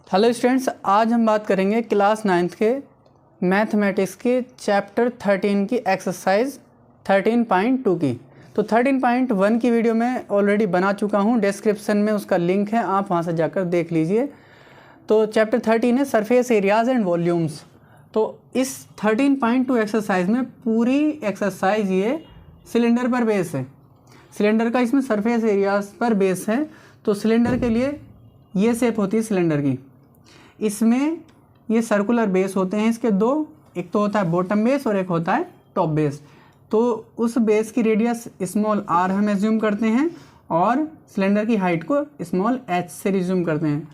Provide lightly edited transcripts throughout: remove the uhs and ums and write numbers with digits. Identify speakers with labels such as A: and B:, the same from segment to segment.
A: Hello students, आज हम बात करेंगे क्लास 9th के मैथमेटिक्स के चैप्टर 13 की एक्सरसाइज 13.2 की। तो 13.1 की वीडियो मैं ऑलरेडी बना चुका हूँ, डिस्क्रिप्शन में उसका लिंक है, आप वहाँ से जाकर देख लीजिए। तो चैप्टर 13 है सरफेस एरियाज़ एंड वॉल्यूम्स। तो इस 13.2 एक्सरसाइज में पूरी एक्सरसाइज ये सिलेंडर पर बेस है। सिलेंडर का इसमें सरफेस एरियाज़ पर बेस है। तो सिलेंडर के लिए ये शेप होती है सिलेंडर की। इसमें ये सर्कुलर बेस होते हैं इसके दो, एक तो होता है बॉटम बेस और एक होता है टॉप बेस। तो उस बेस की रेडियस स्मॉल r हम एज्यूम करते हैं और सिलेंडर की हाइट को स्मॉल h से रिज्यूम करते हैं।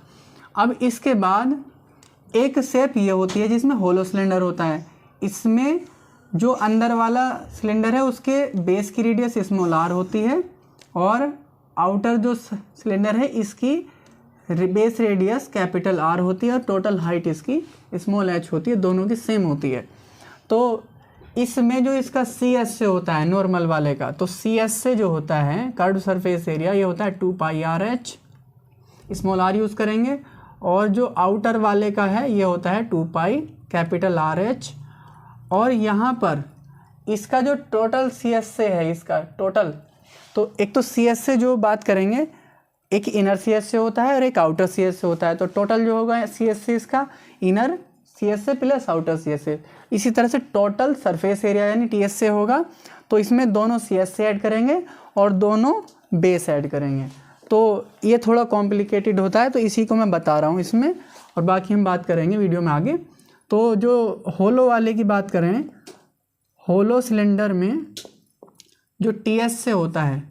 A: अब इसके बाद एक शेप ये होती है जिसमें होलो सिलेंडर होता है। इसमें जो अंदर वाला सिलेंडर है उसके बेस की रेडियस स्मॉल r होती है और आउटर जो सिलेंडर है इसकी बेस रेडियस कैपिटल R होती है और टोटल हाइट इसकी स्मॉल h होती है, दोनों की सेम होती है। तो इसमें जो इसका CS से होता है नॉर्मल वाले का, तो CS से जो होता है कर्व सरफेस एरिया ये होता है 2 पाई RH, स्मॉल r यूज़ करेंगे। और जो आउटर वाले का है ये होता है 2 पाई कैपिटल RH। और यहाँ पर इसका जो टोटल CS से है, इसका टोटल, तो एक तो CS से जो बात करेंगे, एक इनर CS से होता है और एक आउटर CS से होता है। तो टोटल जो होगा CS से इसका इनर CS से प्लस आउटर CS से। इसी तरह से टोटल सरफेस एरिया यानी TS से होगा। तो इसमें दोनों CS से ऐड करेंगे और दोनों बेस ऐड करेंगे। तो ये थोड़ा कॉम्प्लिकेटेड होता है, तो इसी को मैं बता रहा हूँ इसमें, और बाकी हम बात करेंगे वीडियो में आगे। तो जो होलो वाले की बात करें, होलो सिलेंडर में जो TS से होता है,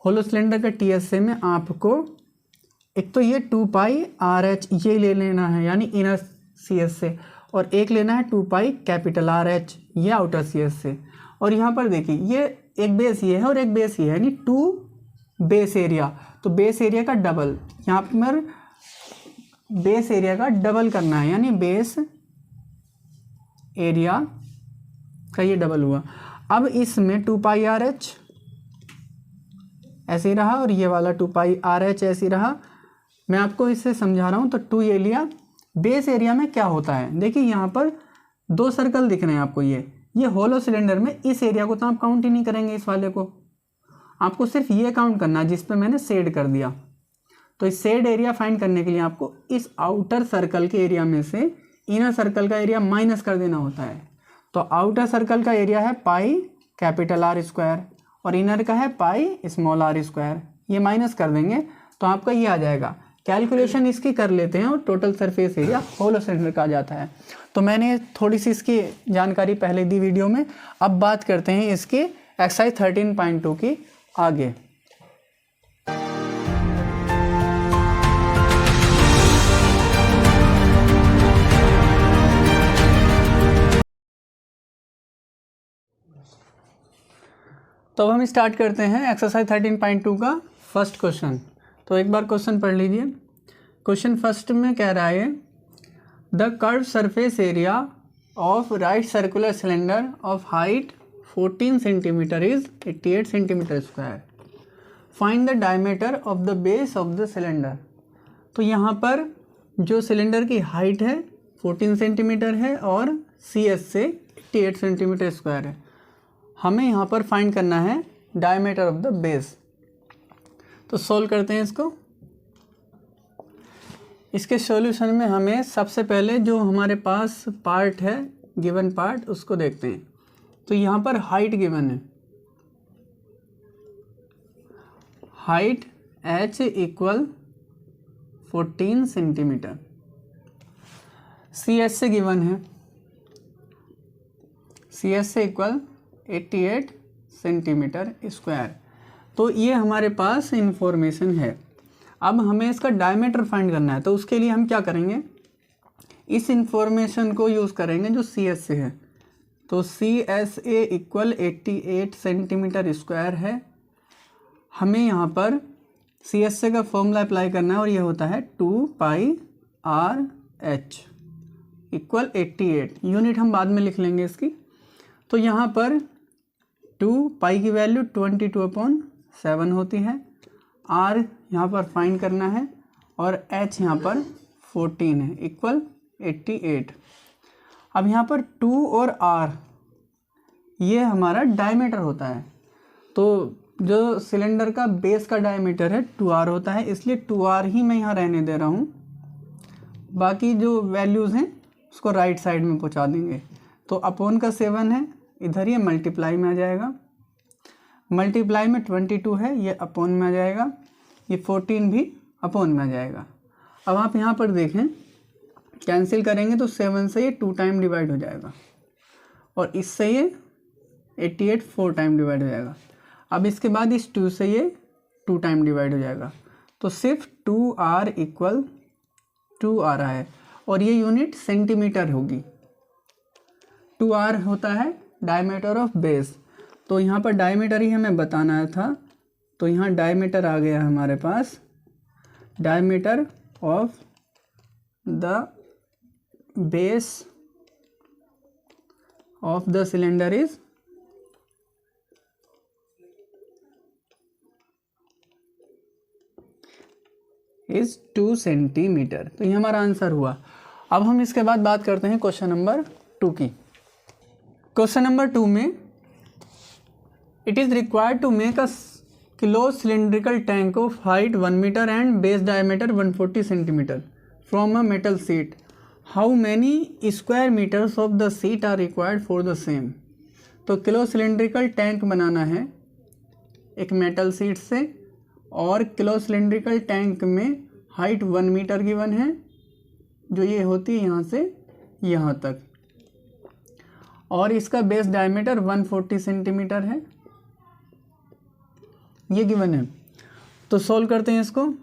A: होलो सिलेंडर का TS से में आपको एक तो ये 2 पाई RH ये ले लेना है यानी इनर CS से, और एक लेना है 2 पाई कैपिटल RH ये आउटर CS से। और यहाँ पर देखिए ये एक बेस ये है और एक बेस ये है यानी 2 बेस एरिया। तो बेस एरिया का डबल, यहाँ पर बेस एरिया का डबल करना है यानी बेस एरिया का ये डबल हुआ। अब इसमें 2 पाई RH ऐसे ही रहा और ये वाला 2 पाई RH ऐसे ही रहा। मैं आपको इससे समझा रहा हूँ। तो 2 ये लिया। बेस एरिया में क्या होता है, देखिए यहाँ पर 2 सर्कल दिख रहे हैं आपको। ये होलो सिलेंडर में इस एरिया को तो आप काउंट ही नहीं करेंगे, इस वाले को आपको सिर्फ ये काउंट करना है जिस पे मैंने शेड कर दिया। तो इस शेड एरिया फाइंड करने के लिए आपको इस आउटर सर्कल के एरिया में से इनर सर्कल का एरिया माइनस कर देना होता है। तो आउटर सर्कल का एरिया है पाई कैपिटल R स्क्वायर और इनर का है पाई स्मॉल r स्क्वायर। ये माइनस कर देंगे तो आपका ये आ जाएगा। कैलकुलेशन इसकी कर लेते हैं और total surface area hollow cylinder का आ जाता है। तो मैंने थोड़ी सी इसकी जानकारी पहले दी वीडियो में। अब बात करते हैं इसकी एक्सरसाइज 13.2 की आगे। तो अब हम स्टार्ट करते हैं एक्सरसाइज 13.2 का फर्स्ट क्वेश्चन। तो एक बार क्वेश्चन पढ़ लीजिए। क्वेश्चन फर्स्ट में कह रहा है the curve surface area of right circular cylinder of height 14 centimetre is 88 centimetre square. Find the diameter of the base of the cylinder. तो यहाँ पर जो सिलेंडर की हाइट है 14 सेंटीमीटर है और CS से 88 सेंटीमीटर स्क्वायर है। हमें यहाँ पर फाइंड करना है डायमीटर ऑफ द बेस। तो सोल्व करते हैं इसको। इसके सॉल्यूशन में हमें सबसे पहले जो हमारे पास पार्ट है गिवन पार्ट उसको देखते हैं। तो यहाँ पर हाइट गिवन है, height h equal 14 centimetre. CS से गिवन है, CS से इक्वल 88 सेंटीमीटर स्क्वायर। तो ये हमारे पास इंफॉर्मेशन है। अब हमें इसका डायमीटर फाइंड करना है। तो उसके लिए हम क्या करेंगे, इस इंफॉर्मेशन को यूज़ करेंगे जो CS से है। तो CSA इक्वल 88 सेंटीमीटर स्क्वायर है। हमें यहाँ पर CSA का फॉर्मूला अप्लाई करना है और ये होता है 2 पाई RH इक्वल 88। यूनिट हम बाद में लिख लेंगे इसकी। तो यहाँ पर 2 पाई की वैल्यू 22/7 होती है। R यहाँ पर फाइंड करना है और H यहाँ पर 14 है इक्वल 88। अब यहाँ पर 2 और R ये हमारा डायमीटर होता है, तो जो सिलेंडर का बेस का डायमीटर है 2R होता है, इसलिए 2R ही मैं यहाँ रहने दे रहा हूँ। बाकी जो वैल्यूज़ हैं उसको राइट साइड में पहुँचा देंगे। तो अपॉन का 7 है, इधर ये मल्टीप्लाई में आ जाएगा, मल्टीप्लाई में 22 है, ये अपॉन में आ जाएगा, ये 14 भी अपॉन में आ जाएगा। अब आप यहाँ पर देखें, कैंसिल करेंगे तो 7 से ये 2 टाइम डिवाइड हो जाएगा और इससे ये 88 4 टाइम डिवाइड हो जाएगा। अब इसके बाद इस 2 से ये 2 टाइम डिवाइड हो जाएगा, तो सिर्फ 2R इक्वल 2 आ रहा है और ये यूनिट सेंटीमीटर होगी। 2R होता है डायमीटर ऑफ बेस, तो यहाँ पर डायमीटर ही हमें बताना था, तो यहाँ डायमीटर आ गया हमारे पास। Diameter of the base of the cylinder is 2 centimetre. तो ये हमारा आंसर हुआ। अब हम इसके बाद बात करते हैं क्वेश्चन नंबर 2 की। क्वेश्चन नंबर 2 में it is required to make a close cylindrical tank of height 1 metre and base diameter 140 centimetre from a metal sheet. How many square metres of the sheet are required for the same. तो close cylindrical tank बनाना है एक metal sheet से, और close cylindrical tank में height 1 metre given है, जो ये होती है यहाँ से यहाँ तक, और इसका बेस डायमीटर 140 सेंटीमीटर है, ये गिवन है। तो सॉल्व करते हैं इसको।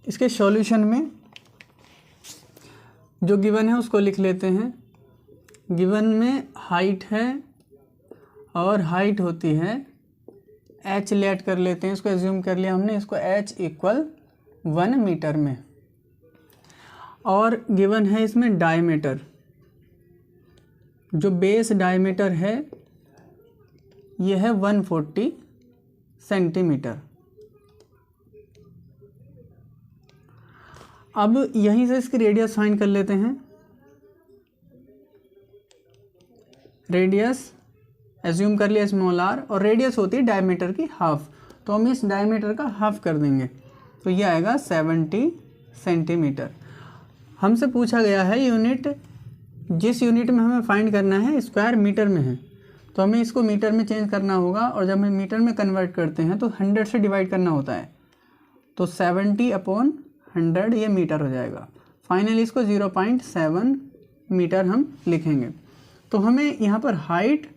A: इसके सॉल्यूशन में जो गिवन है उसको लिख लेते हैं। गिवन में हाइट है और हाइट होती है h लेट कर लेते हैं, इसको एज्यूम कर लिया हमने, इसको h इक्वल 1 मीटर में, और गिवन है इसमें डायमीटर, जो बेस डायमीटर है ये है 140 सेंटीमीटर। अब यहीं से इसकी रेडियस फाइंड कर लेते हैं। रेडियस एज्यूम कर लिया स्मॉल r, और रेडियस होती है डायमीटर की हाफ, तो हम इस डायमीटर का हाफ कर देंगे, तो ये आएगा 70 सेंटीमीटर। हमसे पूछा गया है यूनिट, जिस यूनिट में हमें फाइंड करना है स्क्वायर मीटर में है, तो हमें इसको मीटर में चेंज करना होगा, और जब हम मीटर में कन्वर्ट करते हैं तो 100 से डिवाइड करना होता है, तो 70/100 ये मीटर हो जाएगा। फाइनली इसको 0.7 मीटर हम लिखेंगे। तो हमें यहाँ पर हाइट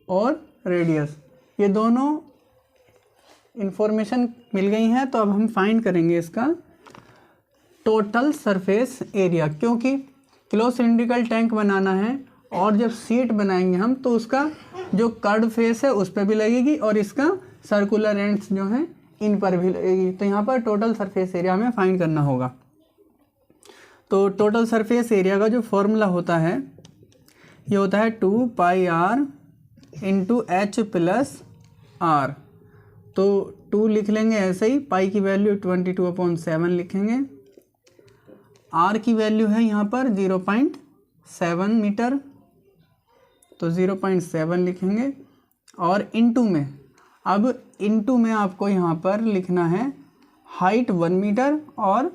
A: और रेडियस ये दोनों इंफॉर्मेशन मिल गई हैं, तो अब हम फाइंड करेंगे इसका टोटल सरफेस एरिया, क्योंकि क्लोज सिलिंड्रिकल टैंक बनाना है और जब सीट बनाएंगे हम तो उसका जो कर्व फेस है उस पर भी लगेगी और इसका सर्कुलर एंड्स जो हैं इन पर भी लगेगी। तो यहाँ पर टोटल सरफेस एरिया हमें फाइंड करना होगा। तो टोटल सरफेस एरिया का जो फॉर्मूला होता है ये होता है 2πr into h plus r। तो 2 लिख लेंगे ऐसे ही, पाई की वैल्यू 22/7 लिखेंगे, r की वैल्यू है यहाँ पर 0.7 मीटर, तो 0.7 लिखेंगे, और इनटू में, अब इनटू में आपको यहाँ पर लिखना है हाइट 1 मीटर और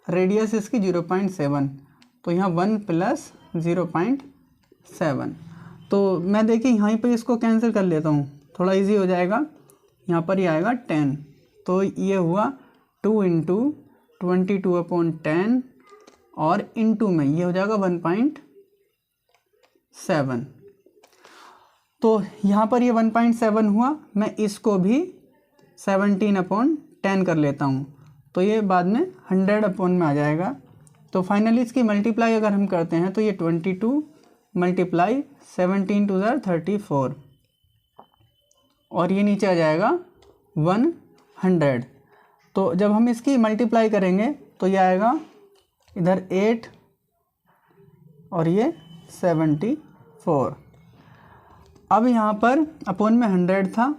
A: रेडियस इसकी 0.7, तो यहाँ 1 प्लस 0.7। तो मैं देखिए यहाँ पे इसको कैंसिल कर लेता हूँ, थोड़ा इजी हो जाएगा। यहाँ पर ये आएगा 10, तो ये हुआ 2 इंटू 22/10, और इनटू में ये हो जाएगा 1.7। तो यहाँ पर ये 1.7 हुआ, मैं इसको भी 17/10 कर लेता हूँ, तो ये बाद में 100 में आ जाएगा। तो फाइनली इसकी मल्टीप्लाई अगर हम करते हैं तो ये 22 मल्टीप्लाई 17 टू 34, और ये नीचे आ जाएगा 100। तो जब हम इसकी मल्टीप्लाई करेंगे तो ये आएगा इधर 8 और ये 74। अब यहाँ पर अपॉन में 100 था,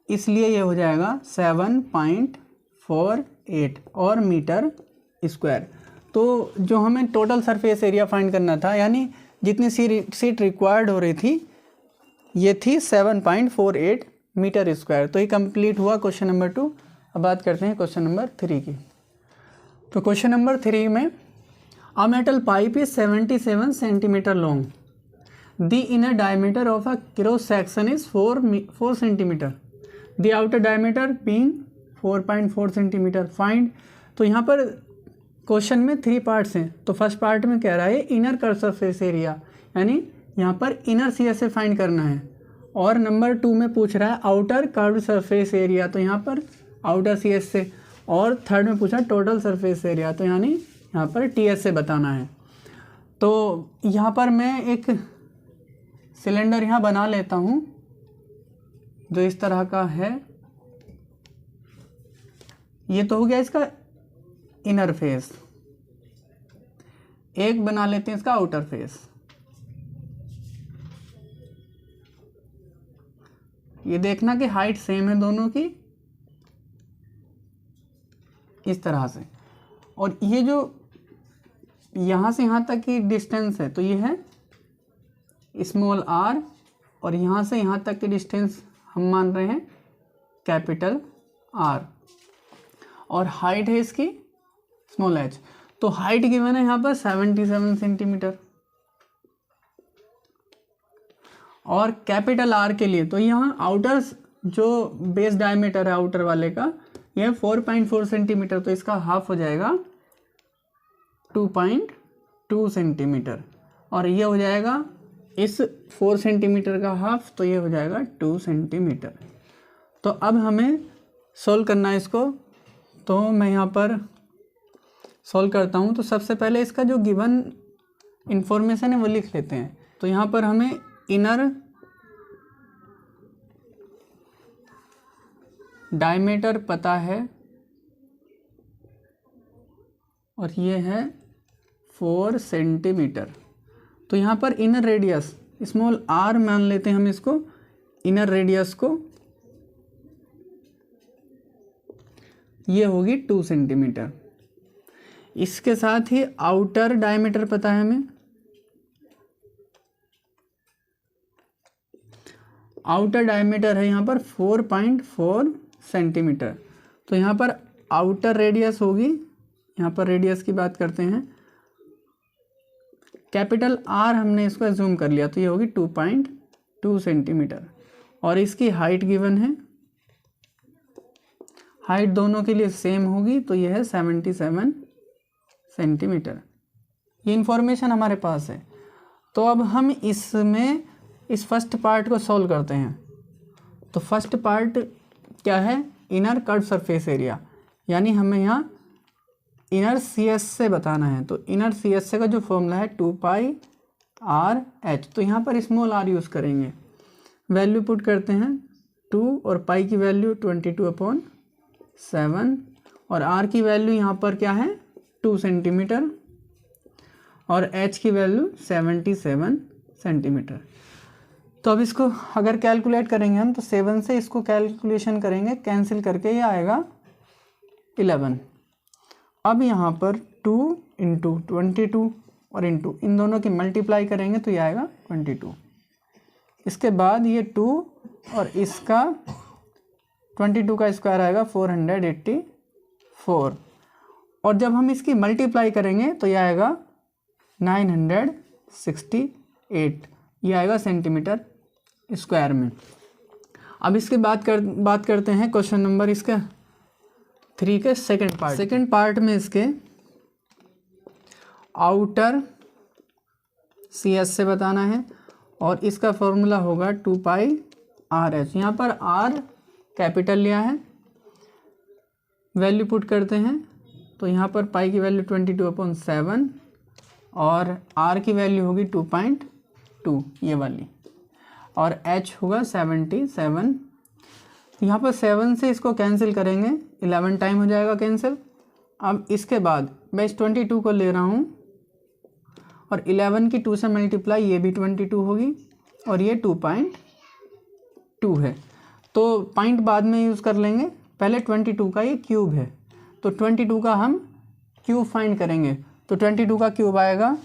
A: इसलिए ये हो जाएगा 7.48 और मीटर स्क्वायर। तो जो हमें टोटल सरफेस एरिया फाइंड करना था, यानी जितनी सीट रिक्वायर्ड हो रही थी ये थी 7.48 मीटर स्क्वायर। तो ये कंप्लीट हुआ क्वेश्चन नंबर 2। अब बात करते हैं क्वेश्चन नंबर 3 की। तो क्वेश्चन नंबर 3 में a metal pipe is 77 centimetre long, the inner diameter of a cross section is 4 centimetre, the outer diameter being 4.4 centimetre, find. तो यहाँ पर क्वेश्चन में 3 पार्ट्स हैं। तो फर्स्ट पार्ट में कह रहा है इनर कर्व सरफेस एरिया, यानी यहाँ पर इनर सीएस से फाइंड करना है। और नंबर 2 में पूछ रहा है आउटर कर्व सरफेस एरिया, तो यहाँ पर आउटर सीएस से। और थर्ड में पूछा टोटल सरफेस एरिया, तो यानी यहाँ पर टीएस से बताना है। तो यहाँ पर मैं एक सिलेंडर यहाँ बना लेता हूँ जो इस तरह का है। ये तो हो गया इसका इनर फेस। एक बना लेते हैं इसका आउटर फेस। ये देखना कि हाइट सेम है दोनों की, इस तरह से। और ये जो यहाँ से यहाँ तक की डिस्टेंस है तो ये है स्मॉल r, और यहाँ से यहाँ तक की डिस्टेंस हम मान रहे हैं कैपिटल R, और हाइट है इसकी स्मॉल h। तो हाइट गिवन है यहाँ पर 77 सेंटीमीटर, और कैपिटल R के लिए तो यहाँ आउटर जो बेस डायमीटर है आउटर वाले का यह 4.4 सेंटीमीटर, तो इसका हाफ हो जाएगा 2.2 सेंटीमीटर, और ये हो जाएगा इस 4 सेंटीमीटर का हाफ, तो ये हो जाएगा 2 सेंटीमीटर। तो अब हमें सोल्व करना है इसको। तो मैं यहाँ पर सोल्व करता हूँ। तो सबसे पहले इसका जो गिवन इंफॉर्मेशन है वो लिख लेते हैं। तो यहाँ पर हमें इनर डायमीटर पता है, और ये है 4 सेंटीमीटर। तो यहाँ पर इनर रेडियस स्मॉल r मान लेते हैं हम इसको, इनर रेडियस को, ये होगी 2 सेंटीमीटर। इसके साथ ही आउटर डायमीटर पता है हमें, आउटर डायमीटर है यहाँ पर 4.4 सेंटीमीटर। तो यहाँ पर आउटर रेडियस होगी, यहाँ पर रेडियस की बात करते हैं, कैपिटल R हमने इसको एज्यूम कर लिया, तो ये होगी 2.2 सेंटीमीटर। और इसकी हाइट गिवन है, हाइट दोनों के लिए सेम होगी, तो ये है 77 सेंटीमीटर। ये इंफॉर्मेशन हमारे पास है। तो अब हम इसमें इस फर्स्ट पार्ट को सॉल्व करते हैं। तो फर्स्ट पार्ट क्या है, इनर कर्व सरफेस एरिया, यानी हमें यहाँ इनर सीएस से बताना है। तो इनर सीएस से का जो फॉर्मूला है 2πr/h, तो यहाँ पर स्मॉल r यूज़ करेंगे। वैल्यू पुट करते हैं 2, और पाई की वैल्यू 22/7, और r की वैल्यू यहाँ पर क्या है 2 सेंटीमीटर, और h की वैल्यू 77 सेंटीमीटर। तो अब इसको अगर कैलकुलेट करेंगे हम, तो 7 से इसको कैलकुलेशन करेंगे, कैंसिल करके ये आएगा 11। अब यहाँ पर 2 × 22 और इंटू इन दोनों की मल्टीप्लाई करेंगे तो ये आएगा 22। इसके बाद ये 2 और इसका 22 का स्क्वायर आएगा 484, और जब हम इसकी मल्टीप्लाई करेंगे तो ये आएगा 968, ये आएगा सेंटीमीटर स्क्वायर में। अब इसके बात करते हैं क्वेश्चन नंबर इसका 3 के सेकंड पार्ट में इसके आउटर सीएस से बताना है, और इसका फॉर्मूला होगा 2πr/h। यहाँ पर r कैपिटल लिया है, वैल्यू पुट करते हैं। तो यहाँ पर पाई की वैल्यू 22/7, और r की वैल्यू होगी 2.2 ये वाली, और h होगा 77। यहाँ पर 7 से इसको कैंसिल करेंगे, 11 टाइम हो जाएगा कैंसिल। अब इसके बाद मैं इस 22 को ले रहा हूँ, और 11 की 2 से मल्टीप्लाई, ये भी 22 होगी, और ये 2.2 है। तो पॉइंट बाद में यूज़ कर लेंगे, पहले 22 का ये क्यूब है, तो 22 का हम क्यूब फाइंड करेंगे। तो 22 का क्यूब आएगा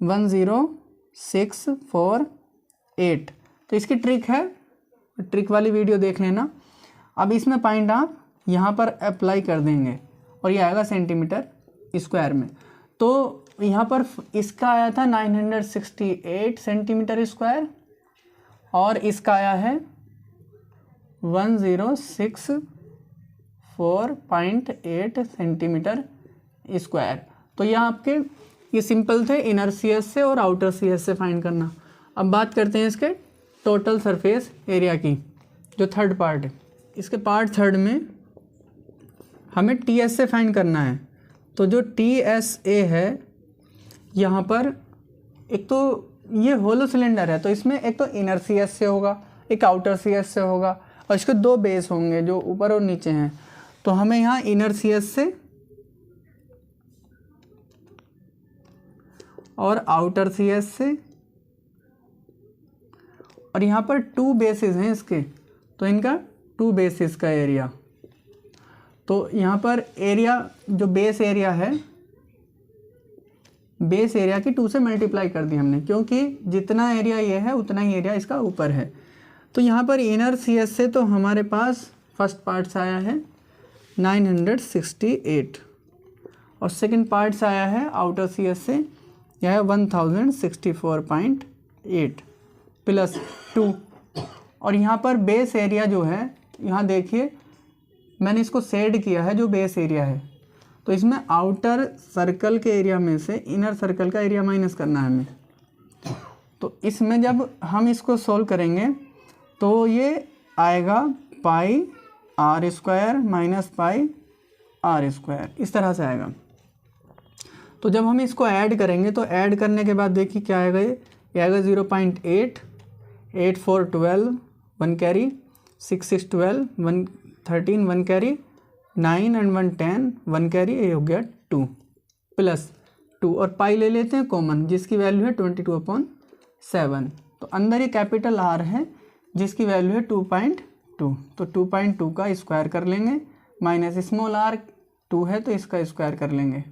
A: 10648। तो इसकी ट्रिक है, ट्रिक वाली वीडियो देख लेना। अब इसमें पॉइंट आप यहाँ पर अप्लाई कर देंगे और ये आएगा सेंटीमीटर स्क्वायर में। तो यहाँ पर इसका आया था 968 सेंटीमीटर स्क्वायर और इसका आया है 1064.8 सेंटीमीटर स्क्वायर। तो ये आपके ये सिंपल थे इनर सीएस से और आउटर सीएस से फाइंड करना। अब बात करते हैं इसके टोटल सरफेस एरिया की, जो थर्ड पार्ट है। इसके पार्ट थर्ड में हमें टीएस से फाइंड करना है। तो जो टीएसए है यहाँ पर, एक तो ये होलो सिलेंडर है तो इसमें एक तो इनर सीएस से होगा, एक आउटर सीएस से होगा और इसके दो बेस होंगे जो ऊपर और नीचे हैं। तो हमें यहाँ इनर सीएस से और आउटर सीएस से, और यहाँ पर 2 बेसिस हैं इसके, तो इनका 2 बेसिस का एरिया। तो यहाँ पर एरिया जो बेस एरिया है, बेस एरिया की 2 से मल्टीप्लाई कर दी हमने, क्योंकि जितना एरिया ये है उतना ही एरिया इसका ऊपर है। तो यहाँ पर इनर सीएस से तो हमारे पास फर्स्ट पार्ट से आया है 968 और सेकंड पार्ट से आया है आउटर सीएस से, यह है 1064.8 प्लस 2। और यहाँ पर बेस एरिया जो है, यहाँ देखिए मैंने इसको शेड किया है जो बेस एरिया है। तो इसमें आउटर सर्कल के एरिया में से इनर सर्कल का एरिया माइनस करना है हमें। तो इसमें जब हम इसको सॉल्व करेंगे तो ये आएगा pi r square minus pi r square, इस तरह से आएगा। तो जब हम इसको ऐड करेंगे तो ऐड करने के बाद देखिए क्या आएगा, ये आएगा 0.8, 8 4 12 1 कैरी, 6 6 12 1 13 1 कैरी, 9 and 1 10 1 कैरी, ये हो गया 2 प्लस 2 और पाई ले लेते हैं कॉमन जिसकी वैल्यू है 22/7। तो अंदर ये कैपिटल आर है जिसकी वैल्यू है 2.2। तो 2.2 का स्क्वायर कर लेंगे, माइनस स्मॉल आर 2 है तो इसका स्क्वायर कर लेंगे।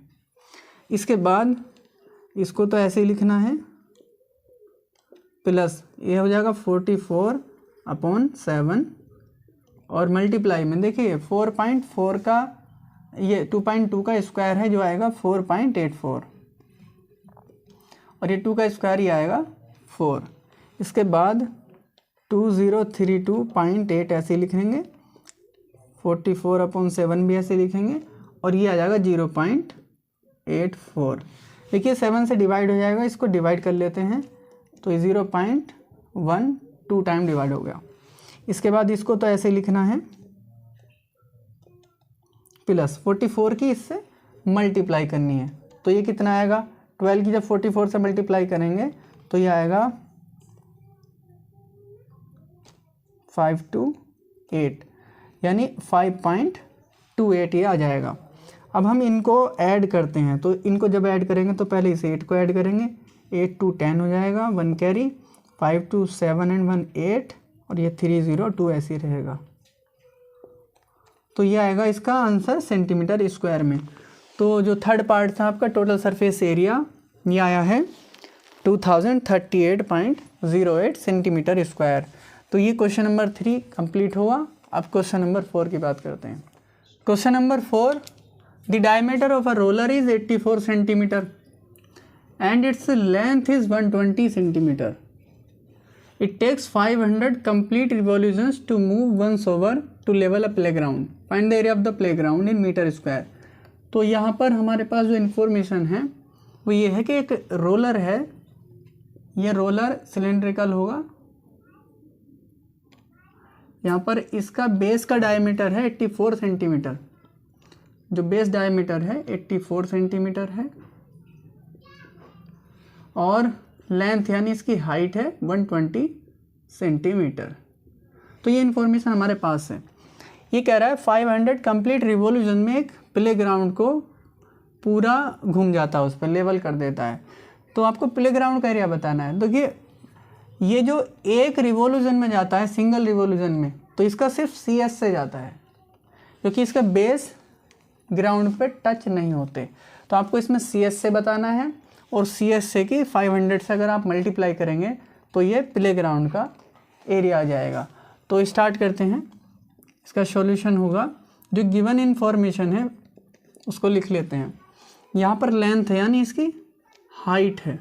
A: इसके बाद इसको तो ऐसे ही लिखना है, प्लस ये हो जाएगा 44/7 और मल्टीप्लाई में देखिए 4.4 का, ये 2.2 का स्क्वायर है जो आएगा 4.84 और ये 2 का स्क्वायर ही आएगा 4। इसके बाद 2032.8 ऐसे लिखेंगे, 44/7 भी ऐसे लिखेंगे और ये आ जाएगा 0.84। देखिए 7 से डिवाइड हो जाएगा, इसको डिवाइड कर लेते हैं तो ये 0.1 2 टाइम डिवाइड हो गया। इसके बाद इसको तो ऐसे लिखना है, प्लस 44 की इससे मल्टीप्लाई करनी है। तो ये कितना आएगा, 12 की जब 44 से मल्टीप्लाई करेंगे तो ये आएगा 528 यानी 5.28 ये आ जाएगा। अब हम इनको ऐड करते हैं, तो इनको जब ऐड करेंगे तो पहले इस 8 को ऐड करेंगे, 8 2 10 हो जाएगा, 1 कैरी, 5 2 7 एंड 1 8 और ये 302 ऐसे ही रहेगा। तो ये आएगा इसका आंसर सेंटीमीटर स्क्वायर में। तो जो थर्ड पार्ट था आपका टोटल सरफेस एरिया, ये आया है 2038.08 सेंटीमीटर स्क्वायर। तो ये क्वेश्चन नंबर 3 कंप्लीट हुआ। अब क्वेश्चन नंबर 4 की बात करते हैं। Question number 4, the diameter of a roller is 84 centimetre and its length is 120 centimeter. It takes 500 complete revolutions to move once over to level a playground. Find the area of the playground in meter square. तो यहाँ पर हमारे पास जो information है वो ये है कि एक रोलर है, ये रोलर सिलेंड्रिकल होगा, यहाँ पर इसका बेस का डायमीटर है 84 सेंटीमीटर, जो बेस डायमीटर है 84 सेंटीमीटर है और लेंथ यानी इसकी हाइट है 120 सेंटीमीटर। तो ये इन्फॉर्मेशन हमारे पास है। ये कह रहा है 500 कंप्लीट रिवॉल्यूशन में एक प्लेग्राउंड को पूरा घूम जाता है, उस पर लेवल कर देता है। तो आपको प्लेग्राउंड का एरिया बताना है। देखिए ये जो एक रिवॉल्यूशन में जाता है, सिंगल रिवॉल्यूशन में, तो इसका सिर्फ CS से जाता है क्योंकि इसका बेस ग्राउंड पे टच नहीं होते। तो आपको इसमें CS से बताना है और CS से कि 500 से अगर आप मल्टीप्लाई करेंगे तो ये प्ले ग्राउंड का एरिया आ जाएगा। तो स्टार्ट करते हैं। इसका सॉल्यूशन होगा, जो गिवन इन्फॉर्मेशन है उसको लिख लेते हैं। यहाँ पर लेंथ है यानी इसकी हाइट है,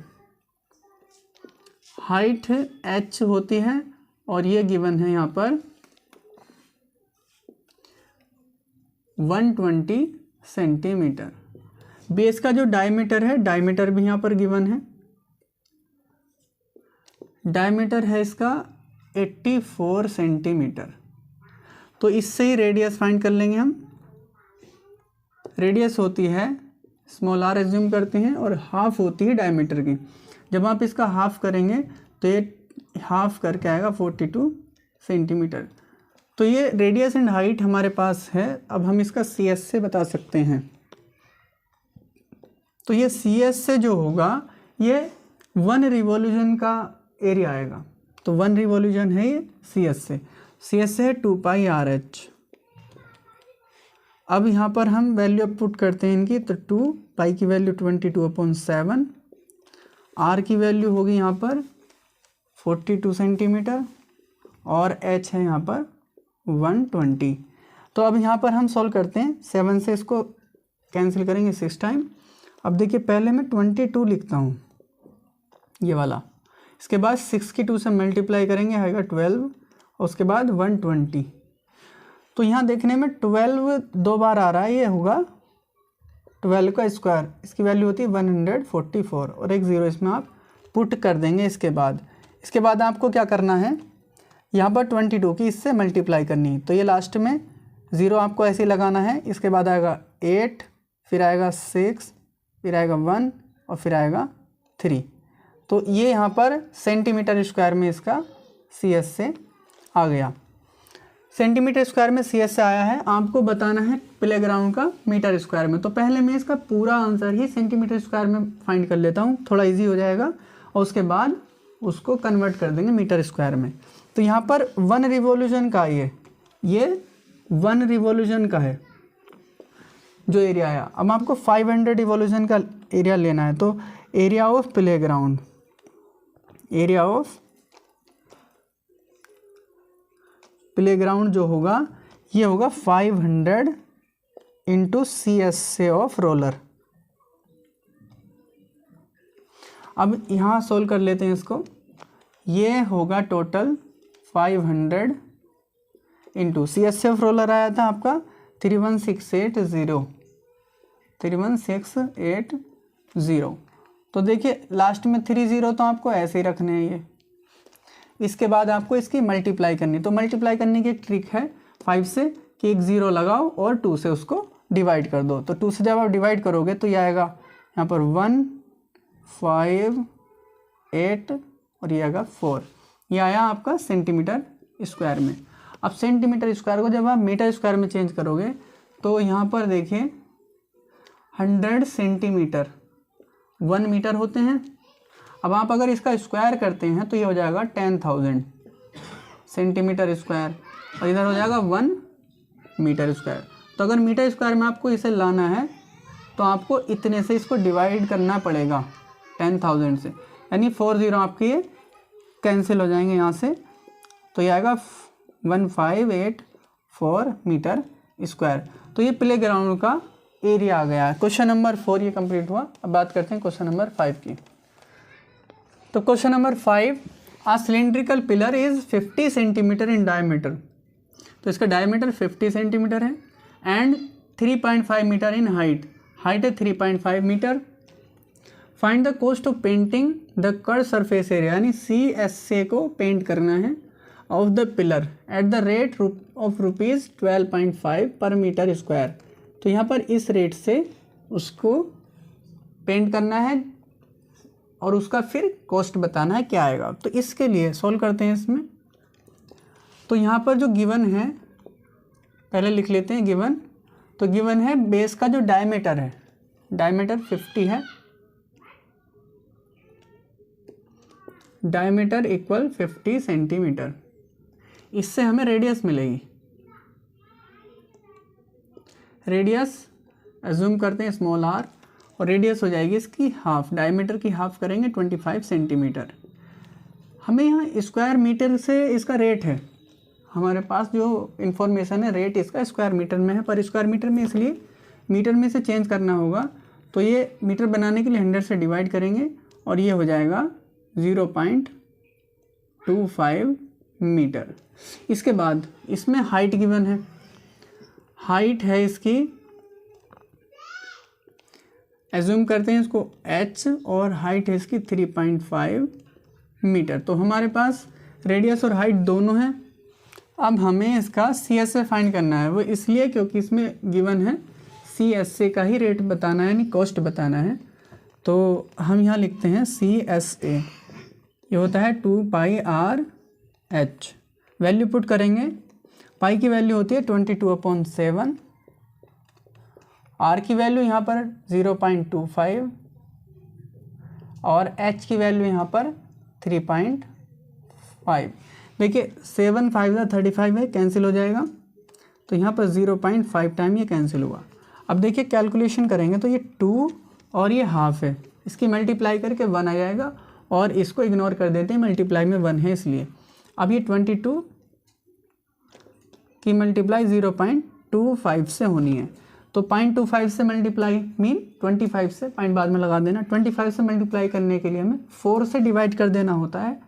A: हाइट h होती है और ये गिवन है यहाँ पर 120 सेंटीमीटर। बेस का जो डायमीटर है, डायमीटर भी यहाँ पर गिवन है, डायमीटर है इसका 84 सेंटीमीटर। तो इससे ही रेडियस फाइंड कर लेंगे हम। रेडियस होती है स्मॉल r एज्यूम करते हैं और हाफ होती है डायमीटर की। जब आप इसका हाफ करेंगे तो ये हाफ करके आएगा 42 सेंटीमीटर। तो ये रेडियस एंड हाइट हमारे पास है। अब हम इसका CS से बता सकते हैं। तो ये CS से जो होगा ये 1 रिवॉल्यूशन का एरिया आएगा। तो 1 रिवॉल्यूशन है ये CS से। CS से है 2 पाई RH। अब यहाँ पर हम वैल्यू अब पुट करते हैं इनकी। तो 2 पाई की वैल्यू 22/7, R की वैल्यू होगी यहाँ पर 42 सेंटीमीटर और H है यहाँ पर 120। तो अब यहाँ पर हम सॉल्व करते हैं। 7 से इसको कैंसिल करेंगे 6 टाइम। अब देखिए पहले मैं 22 लिखता हूँ ये वाला, इसके बाद 6 की 2 से मल्टीप्लाई करेंगे आएगा 12 और उसके बाद 120। तो यहाँ देखने में 12 2 बार आ रहा है, ये होगा 12 का स्क्वायर, इसकी वैल्यू होती है 144 और एक ज़ीरो इसमें आप पुट कर देंगे। इसके बाद आपको क्या करना है, यहाँ पर 22 की इससे मल्टीप्लाई करनी है। तो ये लास्ट में ज़ीरो आपको ऐसे ही लगाना है। इसके बाद आएगा 8, फिर आएगा 6, फिर आएगा 1 और फिर आएगा 3। तो ये यहाँ पर सेंटीमीटर स्क्वायर में इसका CS से आ गया। सेंटीमीटर स्क्वायर में CS से आया है। आपको बताना है प्लेग्राउंड का मीटर स्क्वायर में। तो पहले मैं इसका पूरा आंसर ही सेंटीमीटर स्क्वायर में फाइंड कर लेता हूँ, थोड़ा इजी हो जाएगा, और उसके बाद उसको कन्वर्ट कर देंगे मीटर स्क्वायर में। तो यहाँ पर 1 रिवॉल्यूशन का ये 1 रिवॉल्यूशन का है जो एरिया आया। अब आपको 500 रिवॉल्यूशन का एरिया लेना है। तो area of playground, area of playground जो होगा ये होगा 500 इंटू CS से ऑफ रोलर। अब यहाँ सोल्व कर लेते हैं इसको। ये होगा टोटल 500 इंटू CS से ऑफ रोलर आया था आपका 31680। तो देखिए लास्ट में 30 तो आपको ऐसे ही रखने हैं ये। इसके बाद आपको इसकी मल्टीप्लाई करनी। तो मल्टीप्लाई करने की एक ट्रिक है 5 से कि एक 0 लगाओ और 2 से उसको डिवाइड कर दो। तो 2 से जब आप डिवाइड करोगे तो ये आएगा यहाँ पर 1, 5, 8 और ये आएगा 4। ये आया आपका सेंटीमीटर स्क्वायर में। अब सेंटीमीटर स्क्वायर को जब आप मीटर स्क्वायर में चेंज करोगे तो यहाँ पर देखिए 100 सेंटीमीटर 1 मीटर होते हैं। अब आप अगर इसका स्क्वायर करते हैं तो ये हो जाएगा 10,000 सेंटीमीटर स्क्वायर और इधर हो जाएगा 1 मीटर स्क्वायर। तो अगर मीटर स्क्वायर में आपको इसे लाना है तो आपको इतने से इसको डिवाइड करना पड़ेगा 10,000 से, यानी 40 आपके ये कैंसिल हो जाएंगे यहाँ से। तो ये आएगा 1584 मीटर स्क्वायर। तो ये प्ले ग्राउंड का एरिया आ गया है। क्वेश्चन नंबर 4 ये कंप्लीट हुआ। अब बात करते हैं क्वेश्चन नंबर 5 की। तो question number 5, a cylindrical pillar is 50 centimetre in diameter. तो इसका डायमीटर 50 सेंटीमीटर है and 3.5 metre in height, height है 3.5 metre. Find the cost of painting the curve surface area, यानी CSA को पेंट करना है of the pillar at the rate of rupees 12.5 per metre square. तो यहाँ पर इस रेट से उसको पेंट करना है और उसका फिर कॉस्ट बताना है क्या आएगा। तो इसके लिए सॉल्व करते हैं इसमें। तो यहाँ पर जो गिवन है पहले लिख लेते हैं गिवन। तो गिवन है बेस का जो डायमीटर है, डायमीटर 50 है, डायमीटर इक्वल 50 सेंटीमीटर। इससे हमें रेडियस मिलेगी। रेडियस एज्यूम करते हैं स्मॉल आर, और रेडियस हो जाएगी इसकी हाफ, डायमीटर की हाफ करेंगे 25 सेंटीमीटर। हमें यहाँ स्क्वायर मीटर से इसका रेट है, हमारे पास जो इन्फॉर्मेशन है रेट इसका स्क्वायर मीटर में है, पर स्क्वायर मीटर में इसलिए मीटर में से चेंज करना होगा, तो ये मीटर बनाने के लिए 100 से डिवाइड करेंगे और ये हो जाएगा 0.25 मीटर। इसके बाद इसमें हाइट गिवन है, हाइट है इसकी, एज्यूम करते हैं इसको h, और हाइट है इसकी 3.5 मीटर। तो हमारे पास रेडियस और हाइट दोनों हैं। अब हमें इसका CSA फाइंड करना है, वो इसलिए क्योंकि इसमें गिवन है CSA का ही रेट बताना है, यानी कॉस्ट बताना है। तो हम यहाँ लिखते हैं CSA, ये होता है 2πr/h। वैल्यू पुट करेंगे, पाई की वैल्यू होती है 22/7, आर की वैल्यू यहाँ पर 0.25 और h की वैल्यू यहाँ पर 3.5। देखिए 7 5 35 है, कैंसिल हो जाएगा, तो यहाँ पर 0.5 टाइम ये कैंसिल हुआ। अब देखिए कैलकुलेशन करेंगे तो ये 2 और ये हाफ है, इसकी मल्टीप्लाई करके 1 आ जाएगा, और इसको इग्नोर कर देते हैं, मल्टीप्लाई में 1 है इसलिए। अब ये 22 की मल्टीप्लाई 0.25 से होनी है, तो 0.25 से मल्टीप्लाई मीन 25 से, पॉइंट बाद में लगा देना। 25 से मल्टीप्लाई करने के लिए हमें 4 से डिवाइड कर देना होता है,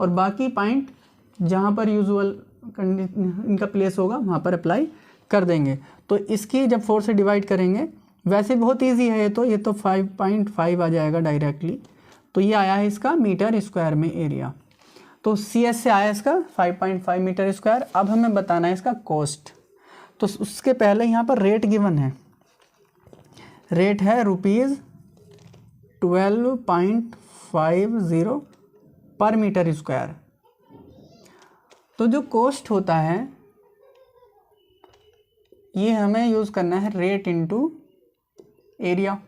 A: और बाकी पॉइंट जहाँ पर यूजुअल इनका प्लेस होगा वहाँ पर अप्लाई कर देंगे। तो इसकी जब 4 से डिवाइड करेंगे, वैसे बहुत इजी है ये तो 5.5 आ जाएगा डायरेक्टली। तो ये आया है इसका मीटर स्क्वायर में एरिया, तो CS से आया इसका 5.5 मीटर स्क्वायर। अब हमें बताना है इसका कॉस्ट, तो उसके पहले यहाँ पर रेट गिवन है, रेट है ₹12.50 पर मीटर स्क्वायर। तो जो कॉस्ट होता है ये हमें यूज़ करना है रेट इनटू एरिया।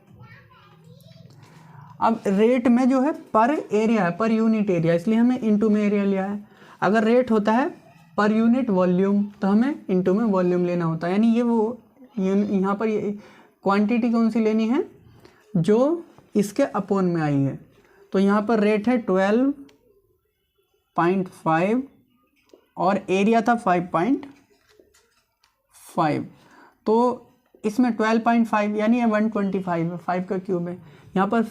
A: अब रेट में जो है पर एरिया है, पर यूनिट एरिया, इसलिए हमें इनटू में एरिया लिया है। अगर रेट होता है पर यूनिट वॉल्यूम तो हमें इनटू में वॉल्यूम लेना होता है, यानी ये वो यहाँ पर ये क्वांटिटी कौन सी लेनी है जो इसके अपोन में आई है। तो यहाँ पर रेट है 12.5 और एरिया था 5.5, तो इसमें 12.5 यानी ये 125 है, 5 का क्यूब है। यहाँ पर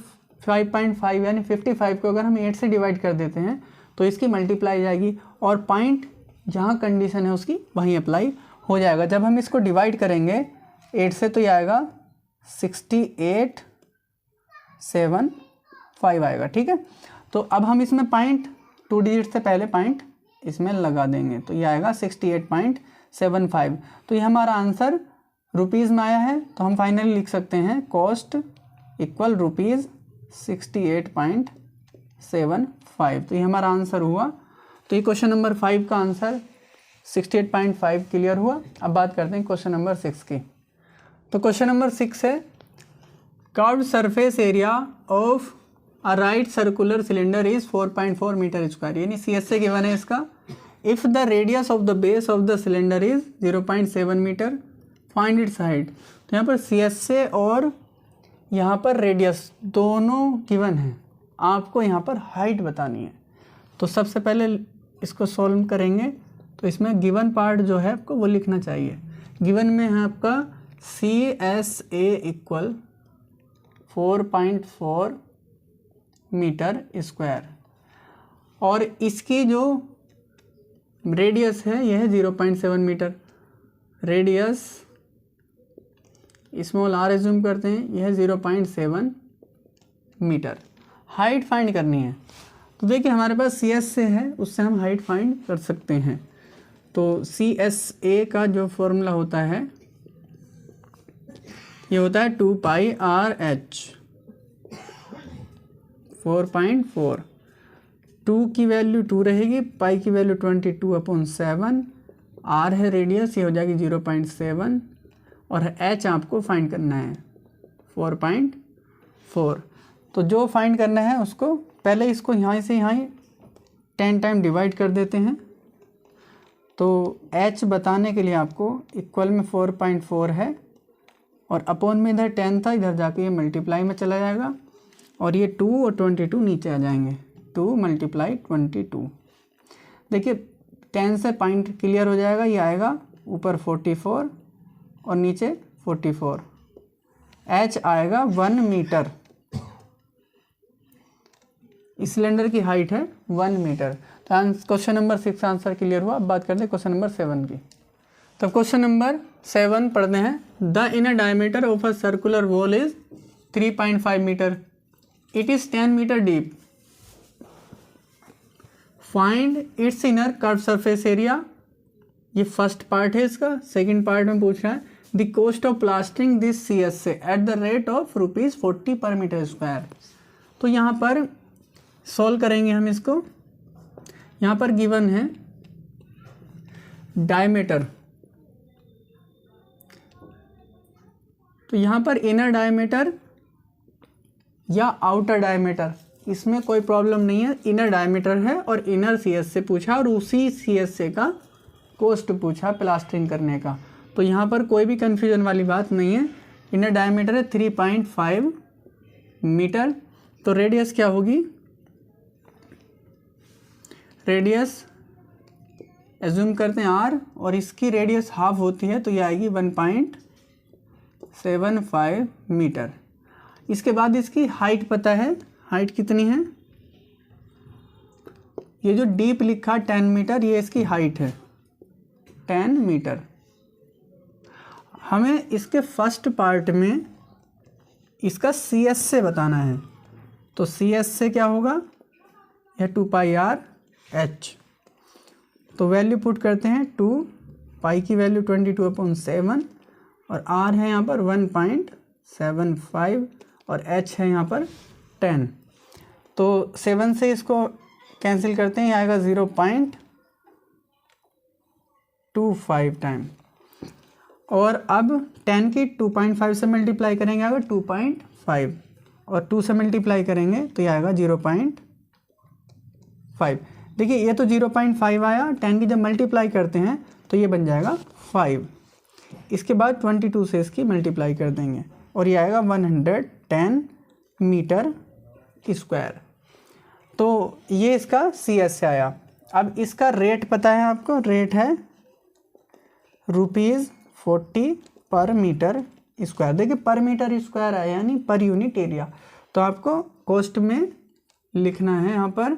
A: 5.5 यानी 55 को अगर हम 8 से डिवाइड कर देते हैं तो इसकी मल्टीप्लाई जाएगी, और पॉइंट जहाँ कंडीशन है उसकी वहीं अप्लाई हो जाएगा। जब हम इसको डिवाइड करेंगे 8 से तो ये आएगा 6875 आएगा, ठीक है। तो अब हम इसमें पॉइंट 2 डिजिट से पहले पॉइंट इसमें लगा देंगे, तो ये आएगा 68.75। तो ये हमारा आंसर रुपीज़ में आया है, तो हम फाइनली लिख सकते हैं कॉस्ट इक्वल ₹68.75। तो ये हमारा आंसर हुआ। तो ये क्वेश्चन नंबर 5 का आंसर 68.5 क्लियर हुआ। अब बात करते हैं क्वेश्चन नंबर 6 की। तो क्वेश्चन नंबर 6 है curved surface area of a right circular cylinder is 4.4 metre square, यानी CSA गिवन है इसका। If the radius of the base of the cylinder is 0.7 metre, find its height. तो यहाँ पर CSA और यहाँ पर रेडियस दोनों गिवन है, आपको यहाँ पर हाइट बतानी है। तो सबसे पहले इसको सॉल्व करेंगे, तो इसमें गिवन पार्ट जो है आपको वो लिखना चाहिए। गिवन में है आपका CSA इक्वल 4.4 मीटर स्क्वायर, और इसकी जो रेडियस है यह है 0.7 metre. Radius small r assume करते हैं, यह 0.7 मीटर। हाइट फाइंड करनी है, तो देखिए हमारे पास CSA है, उससे हम हाइट फाइंड कर सकते हैं। तो CSA का जो फॉर्मूला होता है ये होता है 2πr/h 4.4। 2 की वैल्यू 2 रहेगी, पाई की वैल्यू 22/7, r है रेडियस, ये हो जाएगी 0.7, और h आपको फाइंड करना है 4.4। तो जो फाइंड करना है उसको पहले इसको यहाँ से यहाँ 10 टाइम डिवाइड कर देते हैं। तो h बताने के लिए आपको इक्वल में 4.4 है और अपॉन में इधर 10 था, इधर जाके ये मल्टीप्लाई में चला जाएगा और ये 2 और 22 नीचे आ जाएंगे। 2 × 22। देखिए 10 से पॉइंट क्लियर हो जाएगा, ये आएगा ऊपर 44 और नीचे 44। h आएगा 1 मीटर। इस सिलेंडर की हाइट है 1 मीटर। तो क्वेश्चन नंबर 6 आंसर क्लियर हुआ। अब बात करते हैं क्वेश्चन नंबर 7 की। तो क्वेश्चन नंबर 7 पढ़ते हैं। The inner diameter of a circular wall is 3.5 metre. It is 10 metre deep. Find its inner curve surface area. ये फर्स्ट पार्ट है इसका। सेकंड पार्ट में पूछ रहा है the cost of plastering this CSA at the rate of ₹40 per metre square. तो यहाँ पर सॉल्व करेंगे हम इसको। यहाँ पर गिवन है डायमीटर, तो यहाँ पर इनर डायमीटर या आउटर डायमीटर, इसमें कोई प्रॉब्लम नहीं है। इनर डायमीटर है और इनर CSA पूछा और उसी CSA का कॉस्ट पूछा प्लास्टरिंग करने का। तो यहाँ पर कोई भी कन्फ्यूजन वाली बात नहीं है। इनर डायमीटर है 3.5 मीटर। तो रेडियस क्या होगी? रेडियस एज्यूम करते हैं R और इसकी रेडियस हाफ होती है तो ये आएगी 1.75 मीटर। इसके बाद इसकी हाइट पता है। हाइट कितनी है? ये जो डीप लिखा 10 मीटर, ये इसकी हाइट है 10 मीटर। हमें इसके फर्स्ट पार्ट में इसका CSA बताना है। तो CSA क्या होगा? यह 2πr/h। तो वैल्यू पुट करते हैं 2 पाई की वैल्यू 22/7 और r है यहाँ पर 1.75 और h है यहाँ पर 10। तो 7 से इसको कैंसिल करते हैं, ये आएगा 0.25 टाइम। और अब 10 की 2.5 से मल्टीप्लाई करेंगे आएगा 2.5 और 2 से मल्टीप्लाई करेंगे तो ये आएगा 0.5। देखिए ये तो 0.5 आया। 10 की जब मल्टीप्लाई करते हैं तो ये बन जाएगा 5। इसके बाद 22 से इसकी मल्टीप्लाई कर देंगे और ये आएगा 110 मीटर स्क्वायर। तो ये इसका CSA आया। अब इसका रेट पता है आपको। रेट है ₹40 पर मीटर स्क्वायर। देखिए पर मीटर स्क्वायर आया यानी पर यूनिट एरिया। तो आपको कॉस्ट में लिखना है यहाँ पर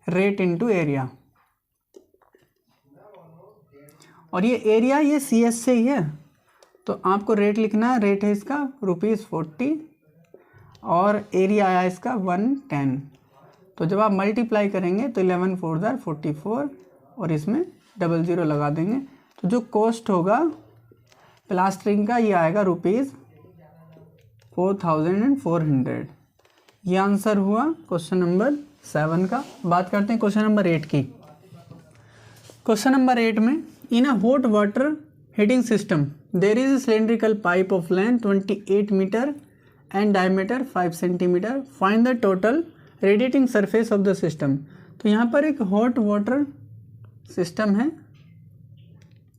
A: रेट इनटू एरिया। और ये एरिया ये CSA ही है तो आपको रेट लिखना है। रेट है इसका ₹40 और एरिया आया इसका 110। तो जब आप मल्टीप्लाई करेंगे तो 11 4 44 और इसमें 00 लगा देंगे। तो जो कॉस्ट होगा प्लास्टरिंग का ये आएगा ₹4400। ये आंसर हुआ क्वेश्चन नंबर 7 का। बात करते हैं क्वेश्चन नंबर 8 की। क्वेश्चन नंबर 8 में in a hot water heating system there is a cylindrical pipe of length 28 metre and diameter 5 centimetre. Find the total radiating surface of the system. तो यहाँ पर एक हॉट वाटर सिस्टम है,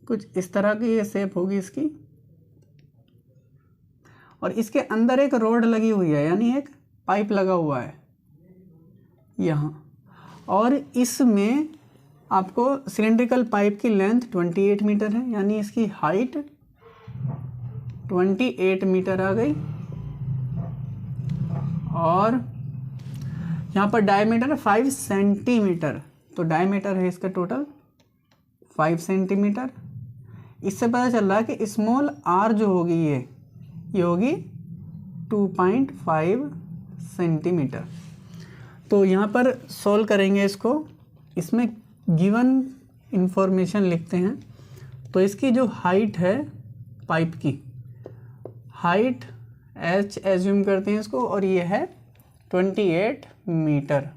A: कुछ इस तरह की ये शेप होगी इसकी और इसके अंदर एक रोड लगी हुई है यानी एक पाइप लगा हुआ है यहाँ। और इसमें आपको सिलेंड्रिकल पाइप की लेंथ 28 मीटर है यानी इसकी हाइट 28 मीटर आ गई। और यहाँ पर डायमीटर 5 सेंटीमीटर। तो डायमीटर है इसका टोटल 5 सेंटीमीटर। इससे पता चल रहा है कि स्मॉल r जो होगी ये होगी 2.5 सेंटीमीटर। तो यहाँ पर सॉल्व करेंगे इसको। इसमें गिवन इंफॉर्मेशन लिखते हैं। तो इसकी जो हाइट है पाइप की हाइट h एज्यूम करते हैं इसको और ये है 28 मीटर।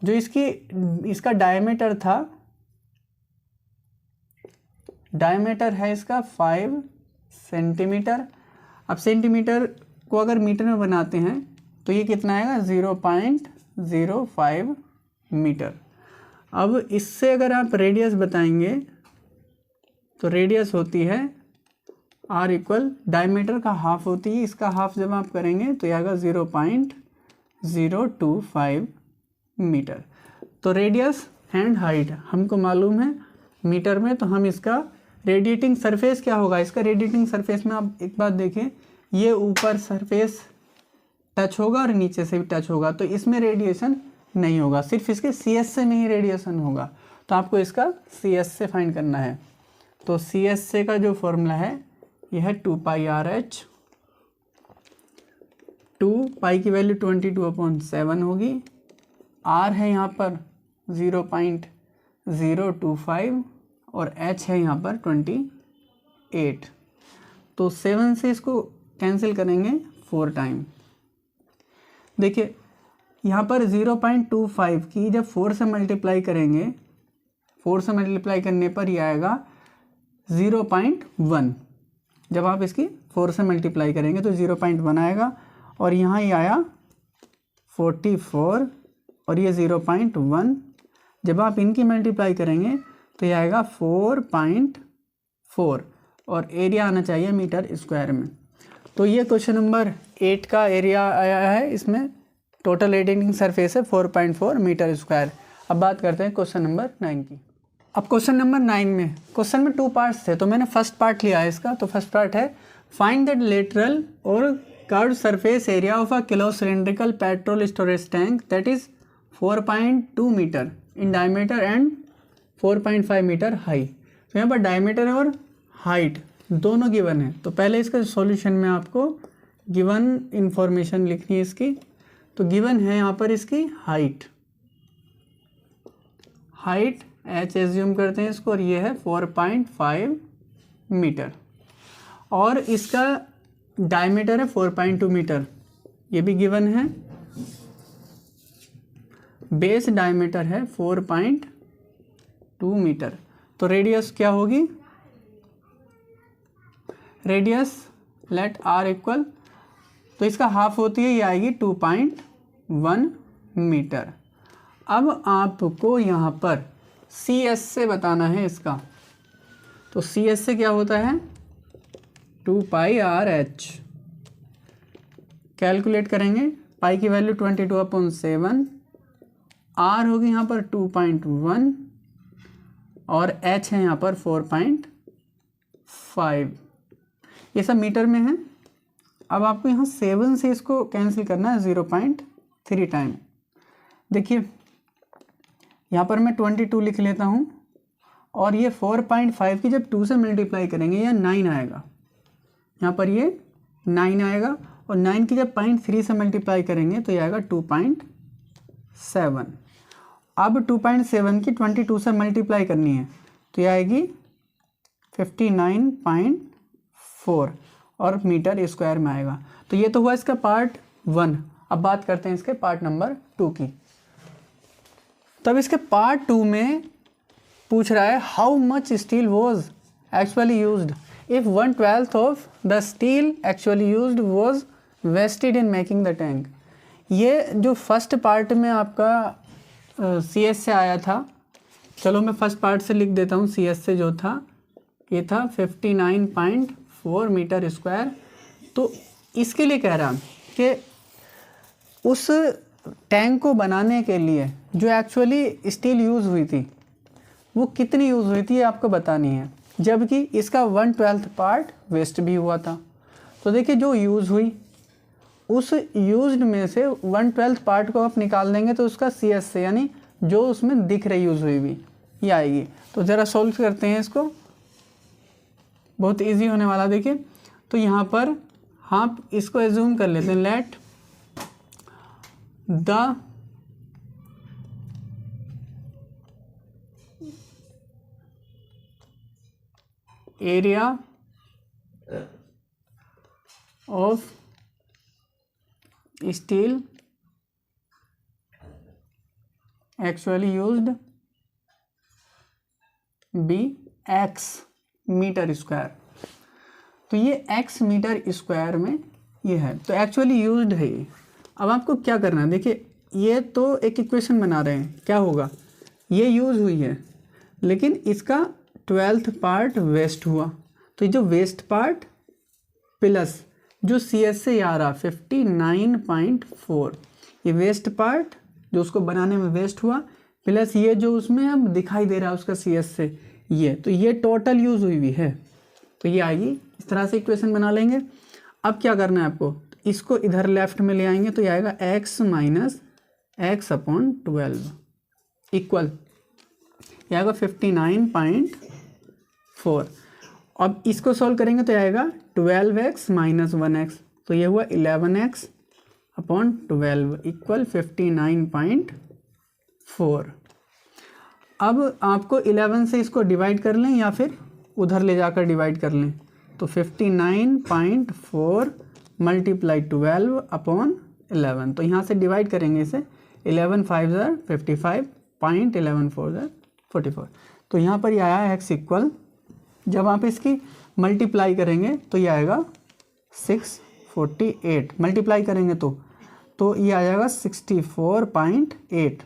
A: जो इसका डायमीटर था, डायमीटर है इसका 5 सेंटीमीटर। अब सेंटीमीटर को अगर मीटर में बनाते हैं तो ये कितना आएगा 0.05 मीटर। अब इससे अगर आप रेडियस बताएंगे तो रेडियस होती है आर इक्वल डायमीटर का हाफ होती है, इसका हाफ जब आप करेंगे तो ये आएगा 0.025 मीटर। तो रेडियस एंड हाइट हमको मालूम है मीटर में, तो हम इसका रेडिएटिंग सरफेस क्या होगा, इसका रेडिएटिंग सरफेस में आप एक बात देखें, ये ऊपर सरफेस टच होगा और नीचे से भी टच होगा, तो इसमें रेडिएशन नहीं होगा, सिर्फ इसके सी एस से में ही रेडिएशन होगा। तो आपको इसका सी एस से फाइंड करना है। तो सी एस से का जो फॉर्मूला है यह है 2πRh, 2 की वैल्यू 22/7 होगी, R है यहाँ पर 0.025 और H है यहाँ पर 28। तो 7 से इसको कैंसिल करेंगे 4 टाइम। देखिए यहाँ पर 0.25 की जब 4 से मल्टीप्लाई करेंगे, 4 से मल्टीप्लाई करने पर यह आएगा 0.1। जब आप इसकी 4 से मल्टीप्लाई करेंगे तो 0.1 आएगा, और यहाँ ये आया 44 और ये 0.1। जब आप इनकी मल्टीप्लाई करेंगे तो ये आएगा 4.4 और एरिया आना चाहिए मीटर स्क्वायर में। तो ये क्वेश्चन नंबर 8 का एरिया आया है, इसमें टोटल रेडिएटिंग सरफेस है 4.4 मीटर स्क्वायर। अब बात करते हैं क्वेश्चन नंबर 9 की। अब क्वेश्चन नंबर 9 में, क्वेश्चन में 2 पार्ट्स थे, तो मैंने फर्स्ट पार्ट लिया है इसका। तो फर्स्ट पार्ट है फाइंड द लेटरल और curved surface area of a closed cylindrical petrol storage tank that is 4.2 metre in diameter and 4.5 metre high. तो यहाँ पर डायमीटर और हाइट दोनों गिवन है। तो पहले इसका सॉल्यूशन में आपको गिवन इंफॉर्मेशन लिखनी है इसकी। तो गिवन है यहाँ पर इसकी हाइट h एज्यूम करते हैं इसको, और ये है 4.5 मीटर, और इसका डायमीटर है 4.2 मीटर, ये भी गिवन है। बेस डायमीटर है 4.2 मीटर। तो रेडियस क्या होगी, रेडियस लेट r इक्वल, तो इसका हाफ होती है, ये आएगी 2.1 मीटर। अब आपको यहाँ पर सी एस से बताना है इसका। तो सी एस से क्या होता है 2πRh। कैलकुलेट करेंगे, पाई की वैल्यू 22/7, R होगी यहाँ पर 2.1 और H है यहाँ पर 4.5। ये सब मीटर में है। अब आपको यहाँ 7 से इसको कैंसिल करना है 0.3 टाइम। देखिए यहाँ पर मैं 22 लिख लेता हूँ, और ये 4.5 की जब 2 से मल्टीप्लाई करेंगे यह 9 आएगा, यहाँ पर ये 9 आएगा, और 9 की जब 0.3 से मल्टीप्लाई करेंगे तो ये आएगा 2.7। अब 2.7 की 22 से मल्टीप्लाई करनी है तो ये आएगी 59.4 और मीटर स्क्वायर में आएगा। तो ये तो हुआ इसका पार्ट 1। अब बात करते हैं इसके पार्ट नंबर 2 की। तब इसके पार्ट 2 में पूछ रहा है how much steel was actually used if 1/12 of the steel actually used was wasted in making the tank. ये जो फर्स्ट पार्ट में आपका सी एस से आया था, चलो मैं फर्स्ट पार्ट से लिख देता हूँ। सी एस से जो था ये था 59.4 मीटर स्क्वायर। तो इसके लिए कह रहा कि उस टैंक को बनाने के लिए जो एक्चुअली स्टील यूज़ हुई थी वो कितनी यूज़ हुई थी ये आपको बतानी है, जबकि इसका 1/12 पार्ट वेस्ट भी हुआ था। तो देखिए जो यूज़ हुई उस यूज्ड में से 1/12 पार्ट को आप निकाल देंगे तो उसका सी एस से, यानी जो उसमें दिख रही यूज़ हुई भी, ये आएगी। तो ज़रा सॉल्व करते हैं इसको, बहुत इजी होने वाला। देखिए तो यहाँ पर हम इसको एज्यूम कर लेते हैं, let the area of steel actually used be x metre square. तो ये x मीटर स्क्वायर में ये है, तो एक्चुअली यूज्ड है ये। अब आपको क्या करना है, देखिए ये तो एक इक्वेशन बना रहे हैं, क्या होगा, ये यूज़ हुई है लेकिन इसका 12th पार्ट वेस्ट हुआ, तो ये जो वेस्ट पार्ट प्लस जो CS से आ रहा 59.4, ये वेस्ट पार्ट जो उसको बनाने में वेस्ट हुआ, प्लस ये जो उसमें अब दिखाई दे रहा है उसका CS से ये, तो ये टोटल यूज़ हुई हुई है, तो ये आएगी। इस तरह से इक्वेशन बना लेंगे। अब क्या करना है आपको, इसको इधर लेफ्ट में ले आएंगे तो ये आएगा x माइनस x/12 इक्वल, ये आएगा 59.4। अब इसको सॉल्व करेंगे तो आएगा 12x माइनस 1x, तो ये हुआ 11x/12 इक्वल 59.4। अब आपको 11 से इसको डिवाइड कर लें या फिर उधर ले जाकर डिवाइड कर लें, तो 59.4 मल्टीप्लाई 12/11, तो यहाँ से डिवाइड करेंगे इसे, 11 5 ज़र 55, 11 4 ज़र 44, तो यहाँ पर ये आया x इक्वल, जब आप इसकी मल्टीप्लाई करेंगे तो ये आएगा 648, मल्टीप्लाई करेंगे तो ये आ जाएगा 64.8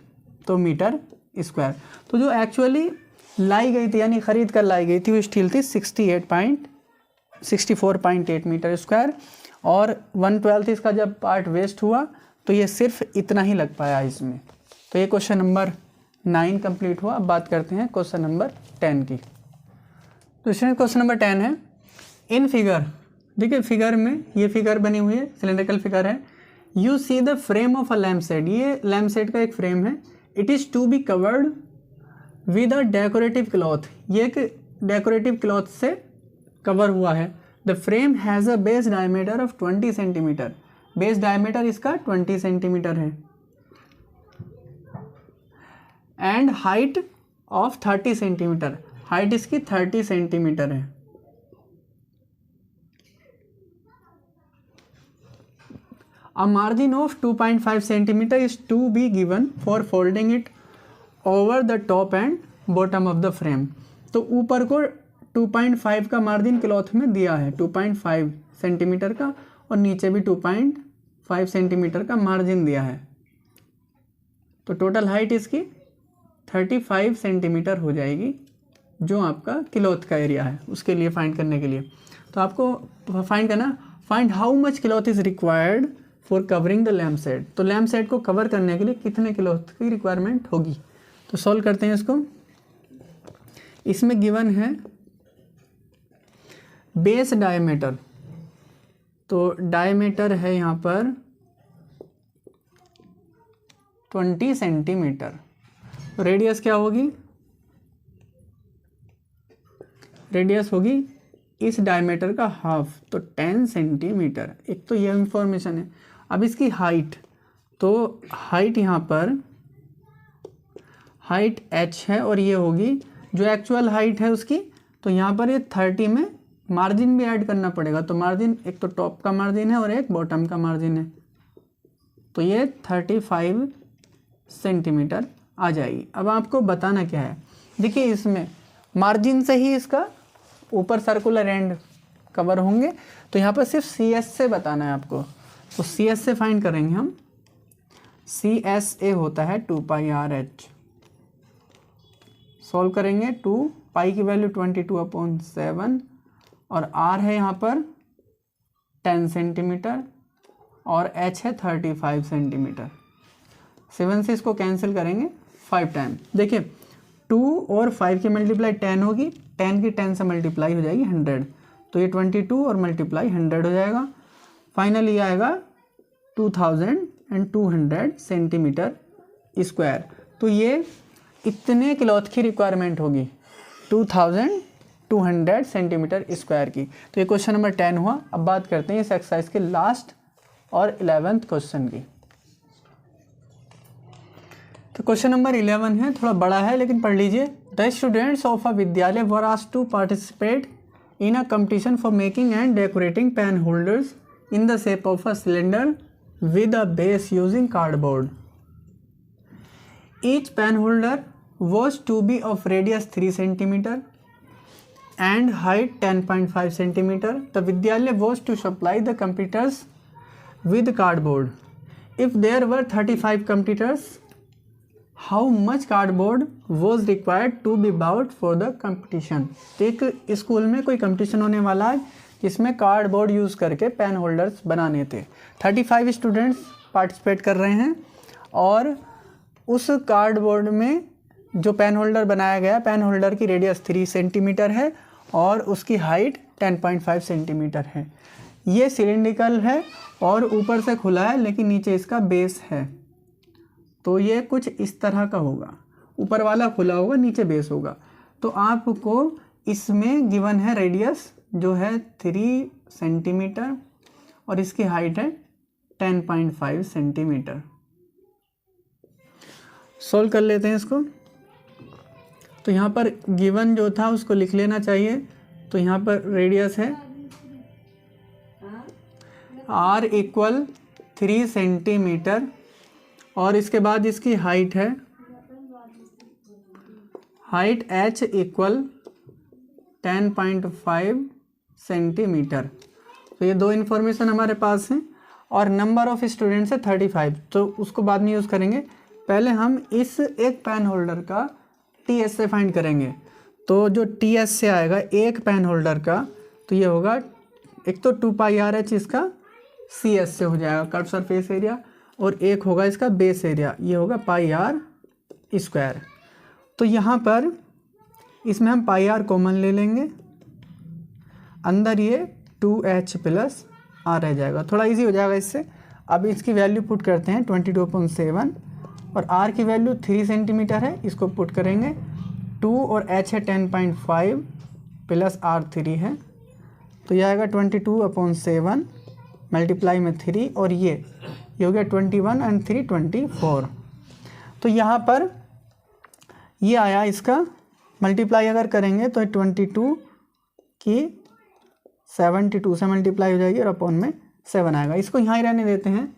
A: तो मीटर स्क्वायर। तो जो एक्चुअली लाई गई थी यानी ख़रीद कर लाई गई थी वो स्टील थी 64.8 मीटर स्क्वायर, और 1/12 इसका जब पार्ट वेस्ट हुआ तो ये सिर्फ इतना ही लग पाया इसमें। तो ये क्वेश्चन नंबर 9 कंप्लीट हुआ। अब बात करते हैं क्वेश्चन नंबर 10 की। तो इसमें क्वेश्चन नंबर 10 है, इन फिगर, देखिए फिगर में ये फिगर बनी हुई है, सिलेंड्रिकल फिगर है। You see the frame of a lamp set, ये लैम्प सेट का एक फ्रेम है। It is to be covered with a decorative cloth, ये एक डेकोरेटिव क्लॉथ से कवर हुआ है। The frame has a base diameter of 20 centimetre, base diameter इसका 20 सेंटीमीटर है, and height of 30 centimetre, height इसकी 30 सेंटीमीटर है। A margin of 2.5 centimeter is to be given for folding it over the top and bottom of the frame। तो ऊपर को 2.5 का margin cloth में दिया है, 2.5 सेंटीमीटर का, और नीचे भी 2.5 सेंटीमीटर का मार्जिन दिया है। तो टोटल हाइट इसकी 35 सेंटीमीटर हो जाएगी, जो आपका क्लॉथ का एरिया है उसके लिए फाइंड करने के लिए। तो आपको फाइंड करना, find how much cloth is required for covering the lamp set. तो लैम्प सेट को कवर करने के लिए कितने क्लॉथ की रिक्वायरमेंट होगी। तो सॉल्व करते हैं इसको। इसमें गिवन है बेस डायमीटर, तो डायमीटर है यहाँ पर 20 सेंटीमीटर। रेडियस क्या होगी, रेडियस होगी इस डायमीटर का हाफ, तो 10 सेंटीमीटर। एक तो ये इंफॉर्मेशन है। अब इसकी हाइट, तो हाइट यहाँ पर हाइट h है, और ये होगी जो एक्चुअल हाइट है उसकी, तो यहाँ पर ये 30 में मार्जिन भी ऐड करना पड़ेगा। तो मार्जिन एक तो टॉप का मार्जिन है और एक बॉटम का मार्जिन है, तो ये 35 सेंटीमीटर आ जाएगी। अब आपको बताना क्या है, देखिए इसमें मार्जिन से ही इसका ऊपर सर्कुलर एंड कवर होंगे, तो यहाँ पर सिर्फ CS से बताना है आपको। तो CS से फाइंड करेंगे हम, CSA होता है 2πRh। सॉल्व करेंगे, 2 पाई की वैल्यू 22/7, और R है यहाँ पर 10 सेंटीमीटर, और H है 35 सेंटीमीटर। 7 से इसको कैंसिल करेंगे 5 टाइम। देखिए 2 और 5 की मल्टीप्लाई 10 होगी, 10 की 10 से मल्टीप्लाई हो जाएगी 100, तो ये 22 और मल्टीप्लाई 100 हो जाएगा। फाइनली आएगा 2200 सेंटीमीटर स्क्वायर। तो ये इतने क्लॉथ की रिक्वायरमेंट होगी 2200 सेंटीमीटर स्क्वायर की। तो ये क्वेश्चन नंबर 10 हुआ। अब बात करते हैं इस एक्सरसाइज के लास्ट और 11th क्वेश्चन की। तो क्वेश्चन नंबर 11 है, थोड़ा बड़ा है लेकिन पढ़ लीजिए। द स्टूडेंट्स ऑफ अ विद्यालय were asked to participate in a competition for making and decorating pen holders in the shape of a cylinder with a base using cardboard. Each pen holder was to be of radius 3 cm and height 10.5 cm. The Vidyalaya was to supply the competitors with cardboard. If there were 35 competitors, how much cardboard was required to be bought for the competition? एक school में कोई competition होने वाला है जिसमें cardboard use करके pen holders बनाने थे। 35 स्टूडेंट्स पार्टिसिपेट कर रहे हैं और उस कार्डबोर्ड में जो पेन होल्डर बनाया गया, पेन होल्डर की रेडियस 3 सेंटीमीटर है और उसकी हाइट 10.5 सेंटीमीटर है। ये सिलिंड्रिकल है और ऊपर से खुला है लेकिन नीचे इसका बेस है, तो ये कुछ इस तरह का होगा, ऊपर वाला खुला होगा, नीचे बेस होगा। तो आपको इसमें गिवन है रेडियस जो है 3 सेंटीमीटर और इसकी हाइट है 10.5 सेंटीमीटर। सोल्व कर लेते हैं इसको। तो यहाँ पर गिवन जो था उसको लिख लेना चाहिए। तो यहाँ पर रेडियस है r इक्वल 3 सेंटीमीटर और इसके बाद इसकी हाइट है, हाइट h इक्वल 10.5 सेंटीमीटर। तो ये दो इन्फॉर्मेशन हमारे पास हैं और नंबर ऑफ़ स्टूडेंट्स है 35, तो उसको बाद में यूज़ करेंगे। पहले हम इस एक पेन होल्डर का TS से फाइंड करेंगे। तो जो TS से आएगा एक पेन होल्डर का, तो ये होगा एक तो 2πRH इसका CS से हो जाएगा कर्व सरफेस एरिया, और एक होगा इसका बेस एरिया, ये होगा πr²। तो यहाँ पर इसमें हम πr कॉमन ले लेंगे, अंदर ये 2h + r रह जाएगा, थोड़ा इजी हो जाएगा इससे। अब इसकी वैल्यू पुट करते हैं 22.7 और r की वैल्यू 3 सेंटीमीटर है, इसको पुट करेंगे 2 और h है 10.5 + r3 है, तो यह आएगा 22/7 मल्टीप्लाई में 3 और ये हो गया 21 और 3 24। तो यहाँ पर ये आया, इसका मल्टीप्लाई अगर करेंगे तो 22 की 72 से मल्टीप्लाई हो जाएगी और अपॉन में 7 आएगा। इसको यहाँ ही रहने देते हैं।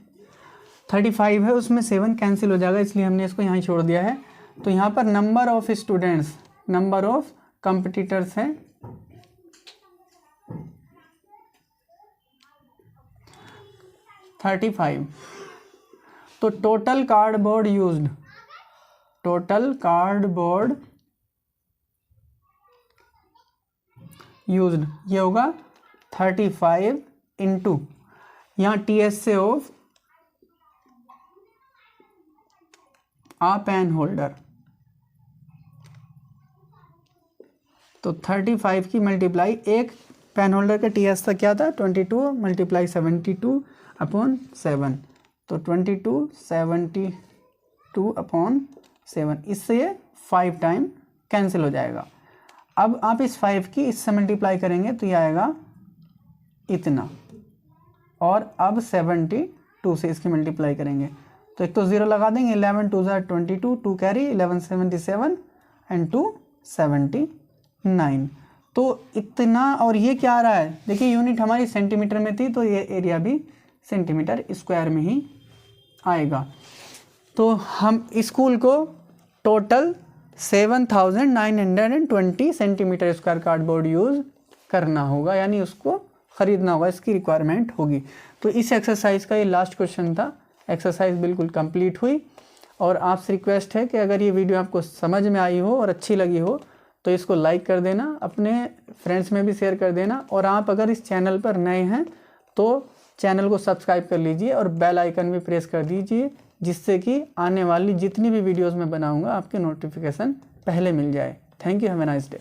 A: 35 है, उसमें 7 कैंसिल हो जाएगा, इसलिए हमने इसको यहाँ ही छोड़ दिया है। तो यहाँ पर number of students, number of competitors है 35। तो total cardboard used, total cardboard used ये होगा 35 इंटू यहाँ TS से ऑफ आ पेन होल्डर, तो 35 की मल्टीप्लाई एक पेन होल्डर के TS का क्या था 22 मल्टीप्लाई 72/7, तो 22 72/7, इससे ये 5 टाइम कैंसिल हो जाएगा। अब आप इस 5 की इससे मल्टीप्लाई करेंगे तो ये आएगा इतना, और अब 72 से इसकी मल्टीप्लाई करेंगे तो एक तो 0 लगा देंगे, 11 2 22, 2 कैरी 1177 एंड 2 79। तो इतना, और ये क्या आ रहा है देखिए, यूनिट हमारी सेंटीमीटर में थी तो ये एरिया भी सेंटीमीटर स्क्वायर में ही आएगा। तो हम स्कूल को total 7920 centimetre square cardboard use करना होगा, यानी उसको ख़रीदना होगा, इसकी रिक्वायरमेंट होगी। तो इस एक्सरसाइज का ये लास्ट क्वेश्चन था। एक्सरसाइज बिल्कुल कंप्लीट हुई और आपसे रिक्वेस्ट है कि अगर ये वीडियो आपको समझ में आई हो और अच्छी लगी हो तो इसको लाइक कर देना, अपने फ्रेंड्स में भी शेयर कर देना, और आप अगर इस चैनल पर नए हैं तो चैनल को सब्सक्राइब कर लीजिए और बेल आइकन भी प्रेस कर दीजिए, जिससे कि आने वाली जितनी भी वीडियोस मैं बनाऊंगा आपके नोटिफिकेशन पहले मिल जाए। Thank you, have a nice day.